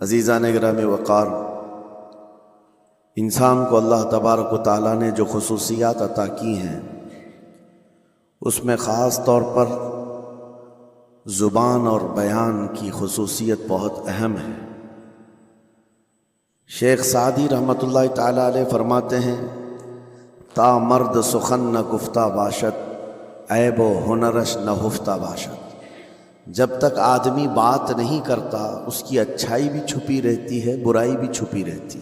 عزیزان گرامی وقار، انسان کو اللہ تبارک و تعالیٰ نے جو خصوصیات عطا کی ہیں اس میں خاص طور پر زبان اور بیان کی خصوصیت بہت اہم ہے۔ شیخ سعدی رحمۃ اللہ تعالیٰ علیہ فرماتے ہیں، تا مرد سخن نہ گفتہ باشد، عیب و ہنرش نہ ہفتہ باشد۔ جب تک آدمی بات نہیں کرتا اس کی اچھائی بھی چھپی رہتی ہے، برائی بھی چھپی رہتی۔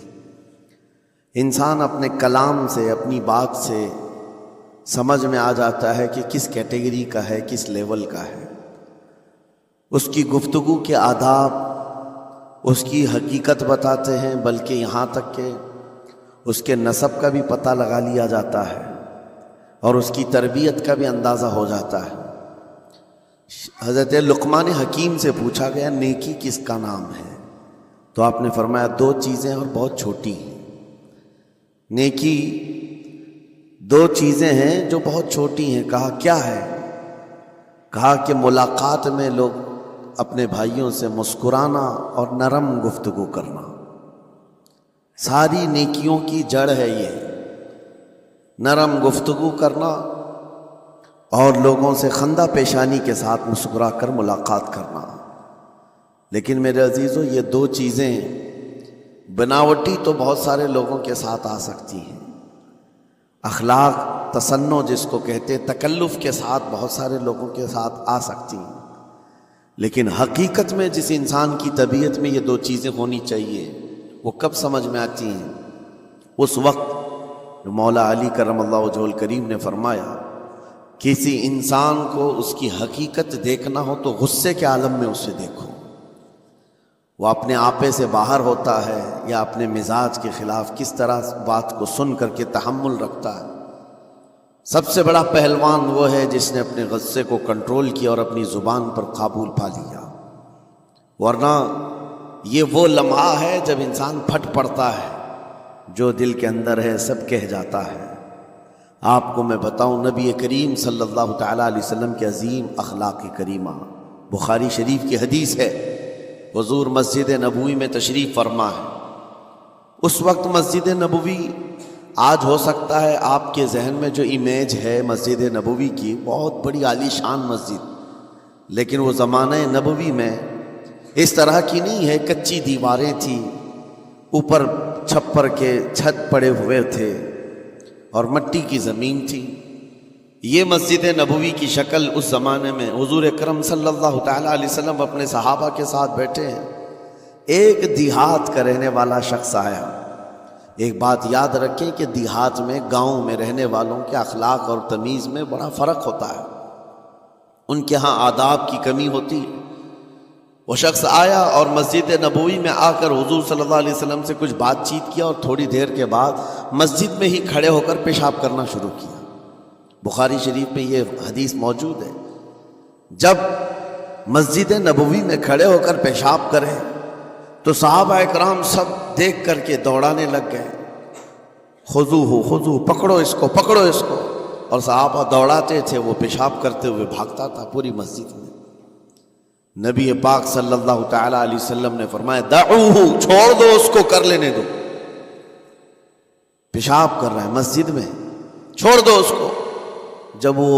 انسان اپنے کلام سے، اپنی بات سے سمجھ میں آ جاتا ہے کہ کس کیٹیگری کا ہے، کس لیول کا ہے۔ اس کی گفتگو کے آداب اس کی حقیقت بتاتے ہیں، بلکہ یہاں تک کہ اس کے نسب کا بھی پتہ لگا لیا جاتا ہے اور اس کی تربیت کا بھی اندازہ ہو جاتا ہے۔ حضرت لقمان حکیم سے پوچھا گیا نیکی کس کا نام ہے، تو آپ نے فرمایا دو چیزیں اور بہت چھوٹی ہیں۔ نیکی دو چیزیں ہیں جو بہت چھوٹی ہیں۔ کہا کیا ہے؟ کہا کہ ملاقات میں لوگ اپنے بھائیوں سے مسکرانا اور نرم گفتگو کرنا۔ ساری نیکیوں کی جڑ ہے یہ، نرم گفتگو کرنا اور لوگوں سے خندہ پیشانی کے ساتھ مسکرا کر ملاقات کرنا۔ لیکن میرے عزیزو، یہ دو چیزیں بناوٹی تو بہت سارے لوگوں کے ساتھ آ سکتی ہیں، اخلاق تصنع جس کو کہتے تکلف کے ساتھ بہت سارے لوگوں کے ساتھ آ سکتی ہیں، لیکن حقیقت میں جس انسان کی طبیعت میں یہ دو چیزیں ہونی چاہیے وہ کب سمجھ میں آتی ہیں؟ اس وقت جو مولا علی کرم اللہ وجہہ الکریم نے فرمایا کسی انسان کو اس کی حقیقت دیکھنا ہو تو غصے کے عالم میں اسے دیکھو۔ وہ اپنے آپے سے باہر ہوتا ہے یا اپنے مزاج کے خلاف کس طرح بات کو سن کر کے تحمل رکھتا ہے۔ سب سے بڑا پہلوان وہ ہے جس نے اپنے غصے کو کنٹرول کیا اور اپنی زبان پر قابو پا لیا، ورنہ یہ وہ لمحہ ہے جب انسان پھٹ پڑتا ہے، جو دل کے اندر ہے سب کہہ جاتا ہے۔ آپ کو میں بتاؤں، نبی کریم صلی اللہ تعالیٰ علیہ وسلم کے عظیم اخلاق کریمہ، بخاری شریف کی حدیث ہے، حضور مسجد نبوی میں تشریف فرما ہے۔ اس وقت مسجد نبوی، آج ہو سکتا ہے آپ کے ذہن میں جو امیج ہے مسجد نبوی کی، بہت بڑی عالی شان مسجد، لیکن وہ زمانہ نبوی میں اس طرح کی نہیں ہے۔ کچی دیواریں تھیں، اوپر چھپر کے چھت پڑے ہوئے تھے اور مٹی کی زمین تھی۔ یہ مسجد نبوی کی شکل اس زمانے میں حضور اکرم صلی اللہ تعالیٰ علیہ وسلم اپنے صحابہ کے ساتھ بیٹھے ہیں۔ ایک دیہات کا رہنے والا شخص آیا۔ ایک بات یاد رکھیں کہ دیہات میں، گاؤں میں رہنے والوں کے اخلاق اور تمیز میں بڑا فرق ہوتا ہے، ان کے ہاں آداب کی کمی ہوتی ہے۔ وہ شخص آیا اور مسجد نبوی میں آ کر حضور صلی اللہ علیہ وسلم سے کچھ بات چیت کیا اور تھوڑی دیر کے بعد مسجد میں ہی کھڑے ہو کر پیشاب کرنا شروع کیا۔ بخاری شریف میں یہ حدیث موجود ہے۔ جب مسجد نبوی میں کھڑے ہو کر پیشاب کرے تو صحابہ اکرام سب دیکھ کر کے دوڑانے لگ گئے، خذوہ خذوہ، پکڑو اس کو، پکڑو اس کو، اور صحابہ دوڑاتے تھے، وہ پیشاب کرتے ہوئے بھاگتا تھا پوری مسجد میں۔ نبی پاک صلی اللہ تعالیٰ علیہ وسلم نے فرمایا دعوہ، چھوڑ دو اس کو، کر لینے دو، پیشاب کر رہا ہے مسجد میں، چھوڑ دو اس کو۔ جب وہ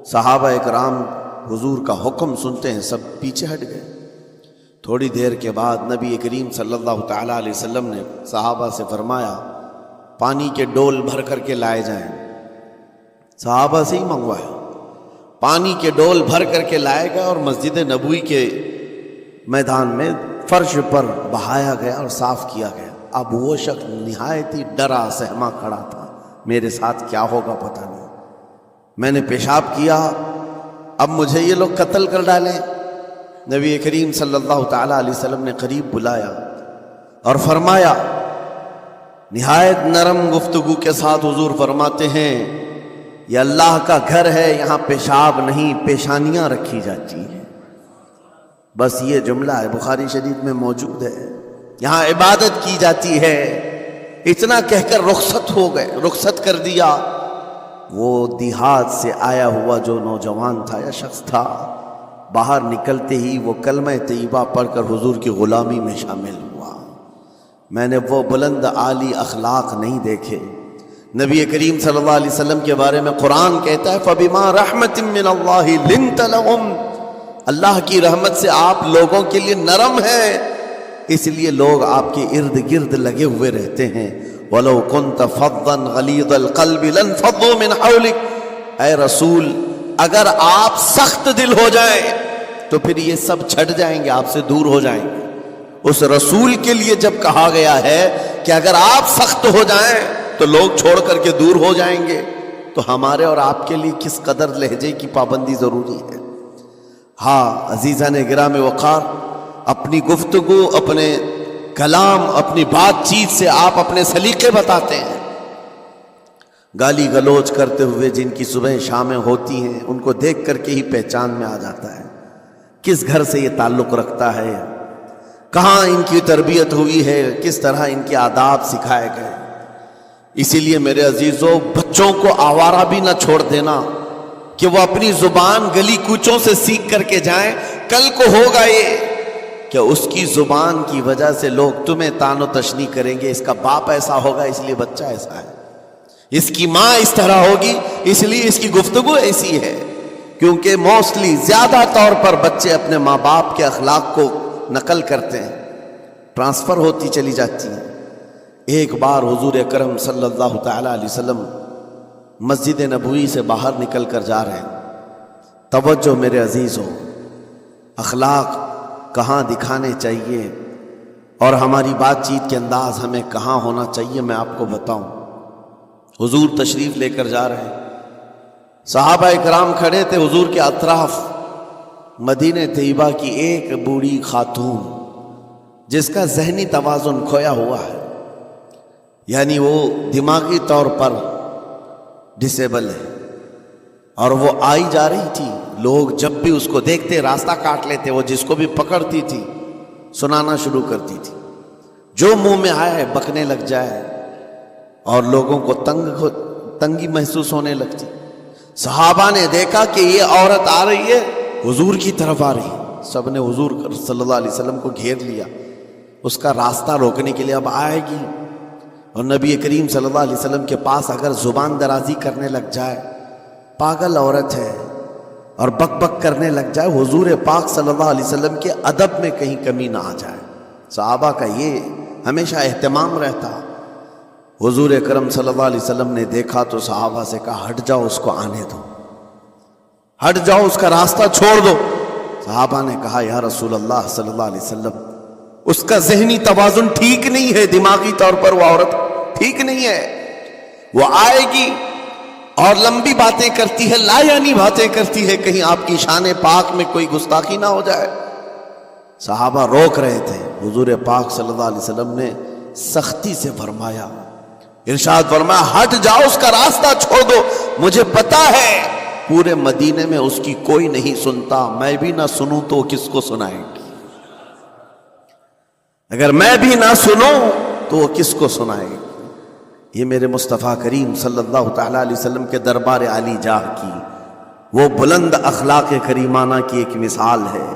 صحابہ اکرام حضور کا حکم سنتے ہیں سب پیچھے ہٹ گئے۔ تھوڑی دیر کے بعد نبی کریم صلی اللہ تعالیٰ علیہ وسلم نے صحابہ سے فرمایا پانی کے ڈول بھر کر کے لائے جائیں۔ صحابہ سے ہی منگوایا، پانی کے ڈول بھر کر کے لائے گئے اور مسجد نبوی کے میدان میں فرش پر بہایا گیا اور صاف کیا گیا۔ اب وہ شخص نہایت ہی ڈرا سہما کھڑا تھا، میرے ساتھ کیا ہوگا پتہ نہیں، میں نے پیشاب کیا، اب مجھے یہ لوگ قتل کر ڈالیں۔ نبی کریم صلی اللہ تعالیٰ علیہ وسلم نے قریب بلایا اور فرمایا، نہایت نرم گفتگو کے ساتھ حضور فرماتے ہیں یہ اللہ کا گھر ہے، یہاں پیشاب نہیں پیشانیاں رکھی جاتی ہیں۔ بس یہ جملہ ہے، بخاری شریف میں موجود ہے، یہاں عبادت کی جاتی ہے۔ اتنا کہہ کر رخصت ہو گئے، رخصت کر دیا۔ وہ دیہات سے آیا ہوا جو نوجوان تھا یا شخص تھا، باہر نکلتے ہی وہ کلمہ طیبہ پڑھ کر حضور کی غلامی میں شامل ہوا۔ میں نے وہ بلند عالی اخلاق نہیں دیکھے۔ نبی کریم صلی اللہ علیہ وسلم کے بارے میں قرآن کہتا ہے فَبِمَا رَحْمَةٍ مِّنَ اللَّهِ لِنْتَ لَهُمْ، اللہ کی رحمت سے آپ لوگوں کے لیے نرم ہے، اس لیے لوگ آپ کے ارد گرد لگے ہوئے رہتے ہیں۔ وَلَوْ كُنْتَ فَظًّا غَلِيظَ الْقَلْبِ لَانْفَضُّوا مِنْ حَوْلِكَ، اے رسول اگر آپ سخت دل ہو جائیں تو پھر یہ سب چھٹ جائیں گے، آپ سے دور ہو جائیں گے۔ اس رسول کے لیے جب کہا گیا ہے کہ اگر آپ سخت ہو جائیں تو لوگ چھوڑ کر کے دور ہو جائیں گے، تو ہمارے اور آپ کے لیے کس قدر لہجے کی پابندی ضروری ہے۔ ہاں عزیزان گرام وقار، اپنی گفتگو، اپنے کلام، اپنی بات چیت سے آپ اپنے سلیقے بتاتے ہیں۔ گالی گلوچ کرتے ہوئے جن کی صبح شامیں ہوتی ہیں ان کو دیکھ کر کے ہی پہچان میں آ جاتا ہے کس گھر سے یہ تعلق رکھتا ہے، کہاں ان کی تربیت ہوئی ہے، کس طرح ان کے آداب سکھائے گئے۔ اسی لیے میرے عزیزوں، بچوں کو آوارہ بھی نہ چھوڑ دینا کہ وہ اپنی زبان گلی کوچوں سے سیکھ کر کے جائیں۔ کل کو ہوگا یہ کہ اس کی زبان کی وجہ سے لوگ تمہیں طعن و تشنیع کریں گے، اس کا باپ ایسا ہوگا اس لیے بچہ ایسا ہے، اس کی ماں اس طرح ہوگی اس لیے اس کی گفتگو ایسی ہے۔ کیونکہ موسٹلی زیادہ طور پر بچے اپنے ماں باپ کے اخلاق کو نقل کرتے ہیں، ٹرانسفر ہوتی چلی جاتی ہیں۔ ایک بار حضور اکرم صلی اللہ تعالی علیہ وسلم مسجد نبوی سے باہر نکل کر جا رہے ہیں۔ توجہ میرے عزیزو، اخلاق کہاں دکھانے چاہیے اور ہماری بات چیت کے انداز ہمیں کہاں ہونا چاہیے میں آپ کو بتاؤں۔ حضور تشریف لے کر جا رہے ہیں، صحابہ اکرام کھڑے تھے حضور کے اطراف۔ مدینہ طیبہ کی ایک بوڑھی خاتون جس کا ذہنی توازن کھویا ہوا ہے، یعنی وہ دماغی طور پر ڈسیبل ہے، اور وہ آئی جا رہی تھی۔ لوگ جب بھی اس کو دیکھتے راستہ کاٹ لیتے، وہ جس کو بھی پکڑتی تھی سنانا شروع کرتی تھی، جو منہ میں آئے بکنے لگ جائے، اور لوگوں کو تنگی محسوس ہونے لگتی۔ صحابہ نے دیکھا کہ یہ عورت آ رہی ہے، حضور کی طرف آ رہی ہے، سب نے حضور صلی اللہ علیہ وسلم کو گھیر لیا، اس کا راستہ روکنے کے لیے اب آئے گی۔ اور نبی کریم صلی اللہ علیہ وسلم کے پاس اگر زبان درازی کرنے لگ جائے، پاگل عورت ہے، اور بک بک کرنے لگ جائے، حضور پاک صلی اللہ علیہ وسلم کے ادب میں کہیں کمی نہ آ جائے۔ صحابہ کا یہ ہمیشہ اہتمام رہتا۔ حضور اکرم صلی اللہ علیہ وسلم نے دیکھا تو صحابہ سے کہا ہٹ جاؤ، اس کو آنے دو، ہٹ جاؤ، اس کا راستہ چھوڑ دو۔ صحابہ نے کہا یا رسول اللہ صلی اللہ علیہ وسلم، اس کا ذہنی توازن ٹھیک نہیں ہے، دماغی طور پر وہ عورت ٹھیک نہیں ہے، وہ آئے گی اور لمبی باتیں کرتی ہے، لا یعنی باتیں کرتی ہے، کہیں آپ کی شان پاک میں کوئی گستاخی نہ ہو جائے۔ صحابہ روک رہے تھے، حضور پاک صلی اللہ علیہ وسلم نے سختی سے فرمایا، ارشاد فرمایا ہٹ جاؤ، اس کا راستہ چھوڑ دو، مجھے پتا ہے پورے مدینے میں اس کی کوئی نہیں سنتا، میں بھی نہ سنوں تو کس کو سنائے گی، اگر میں بھی نہ سنوں تو وہ کس کو سنائے گی۔ یہ میرے مصطفیٰ کریم صلی اللہ تعالیٰ علیہ وسلم کے دربار عالی جاہ کی وہ بلند اخلاق کریمانہ کی ایک مثال ہے،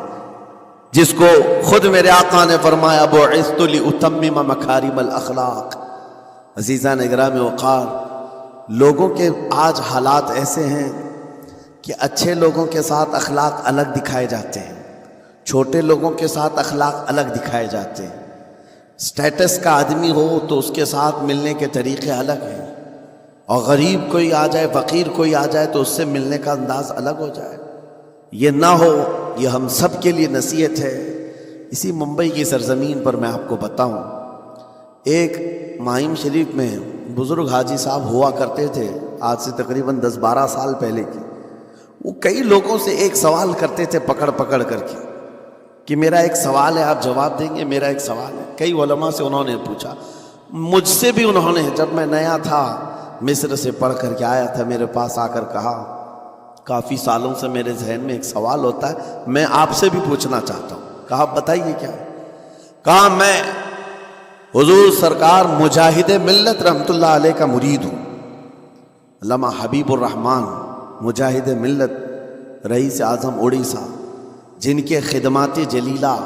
جس کو خود میرے آقا نے فرمایا بعثت لأتمم مکارم الاخلاق۔ عزیزان اکرام وقار، لوگوں کے آج حالات ایسے ہیں کہ اچھے لوگوں کے ساتھ اخلاق الگ دکھائے جاتے ہیں، چھوٹے لوگوں کے ساتھ اخلاق الگ دکھائے جاتے ہیں۔ سٹیٹس کا آدمی ہو تو اس کے ساتھ ملنے کے طریقے الگ ہیں، اور غریب کوئی آ جائے، فقیر کوئی آ جائے تو اس سے ملنے کا انداز الگ ہو جائے۔ یہ نہ ہو، یہ ہم سب کے لیے نصیحت ہے۔ اسی ممبئی کی سرزمین پر میں آپ کو بتاؤں، ایک ماہیم شریف میں بزرگ حاجی صاحب ہوا کرتے تھے، آج سے تقریباً 10-12 سال پہلے کی۔ وہ کئی لوگوں سے ایک سوال کرتے تھے پکڑ پکڑ کر کے کہ میرا ایک سوال ہے، آپ جواب دیں گے، میرا ایک سوال ہے۔ کئی علماء سے انہوں نے پوچھا، مجھ سے بھی انہوں نے، جب میں نیا تھا مصر سے پڑھ کر کے آیا تھا، میرے پاس آ کر کہا کافی سالوں سے میرے ذہن میں ایک سوال ہوتا ہے، میں آپ سے بھی پوچھنا چاہتا ہوں۔ کہا بتائیے کیا ہے؟ کہا میں حضور سرکار مجاہد ملت رحمت اللہ علیہ کا مرید ہوں۔ علامہ حبیب الرحمن مجاہد ملت، رئیس اعظم اڑیسہ، جن کے خدمات جلیلہ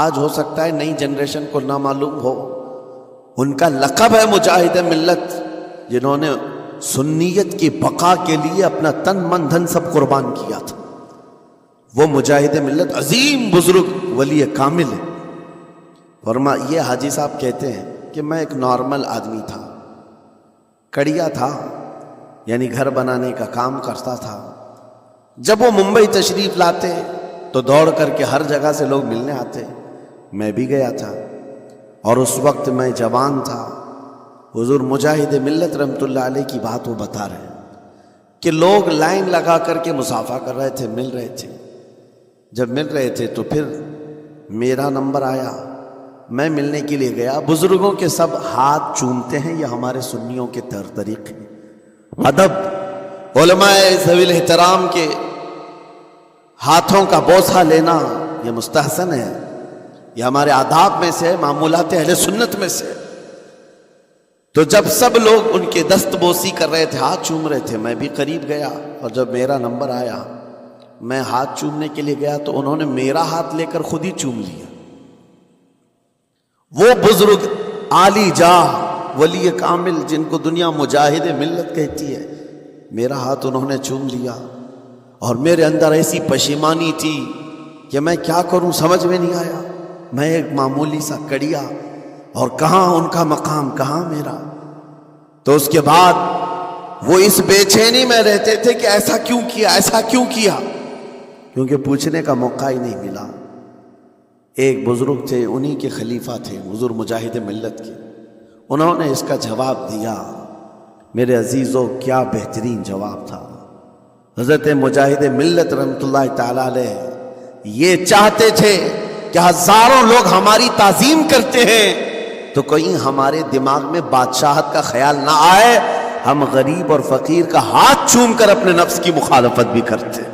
آج ہو سکتا ہے نئی جنریشن کو نہ معلوم ہو، ان کا لقب ہے مجاہد ملت، جنہوں نے سنیت کی بقا کے لیے اپنا تن من دھن سب قربان کیا تھا۔ وہ مجاہد ملت عظیم بزرگ ولی کامل ہے۔ یہ حاجی صاحب کہتے ہیں کہ میں ایک نارمل آدمی تھا، کڑیا تھا، یعنی گھر بنانے کا کام کرتا تھا۔ جب وہ ممبئی تشریف لاتے تو دوڑ کر کے ہر جگہ سے لوگ ملنے آتے، میں بھی گیا تھا، اور اس وقت میں جوان تھا۔ حضور مجاہد ملت رحمۃ اللہ علیہ کی بات وہ بتا رہے ہیں کہ لوگ لائن لگا کر کے مصافحہ کر رہے تھے، مل رہے تھے۔ جب مل رہے تھے تو پھر میرا نمبر آیا، میں ملنے کے لیے گیا۔ بزرگوں کے سب ہاتھ چومتے ہیں، یہ ہمارے سنیوں کے طریق ہیں۔ ادب، علماء ذوی الاحترام کے ہاتھوں کا بوسہ لینا یہ مستحسن ہے، یہ ہمارے آداب میں سے، معمولات اہل سنت میں سے۔ تو جب سب لوگ ان کے دست بوسی کر رہے تھے، ہاتھ چوم رہے تھے، میں بھی قریب گیا، اور جب میرا نمبر آیا میں ہاتھ چومنے کے لیے گیا تو انہوں نے میرا ہاتھ لے کر خود ہی چوم لیا۔ وہ بزرگ عالی جاہ ولی کامل جن کو دنیا مجاہد ملت کہتی ہے، میرا ہاتھ انہوں نے چوم لیا، اور میرے اندر ایسی پشیمانی تھی کہ میں کیا کروں سمجھ میں نہیں آیا۔ میں ایک معمولی سا کڑیا، اور کہاں ان کا مقام، کہاں میرا۔ تو اس کے بعد وہ اس بے چینی میں رہتے تھے کہ ایسا کیوں کیا، ایسا کیوں کیا، کیونکہ پوچھنے کا موقع ہی نہیں ملا۔ ایک بزرگ تھے، انہی کے خلیفہ تھے حضور مجاہد ملت کے، انہوں نے اس کا جواب دیا۔ میرے عزیزوں کیا بہترین جواب تھا۔ حضرت مجاہد ملت رحمۃ اللہ تعالی علیہ یہ چاہتے تھے کہ ہزاروں لوگ ہماری تعظیم کرتے ہیں تو کہیں ہمارے دماغ میں بادشاہت کا خیال نہ آئے، ہم غریب اور فقیر کا ہاتھ چوم کر اپنے نفس کی مخالفت بھی کرتے ہیں۔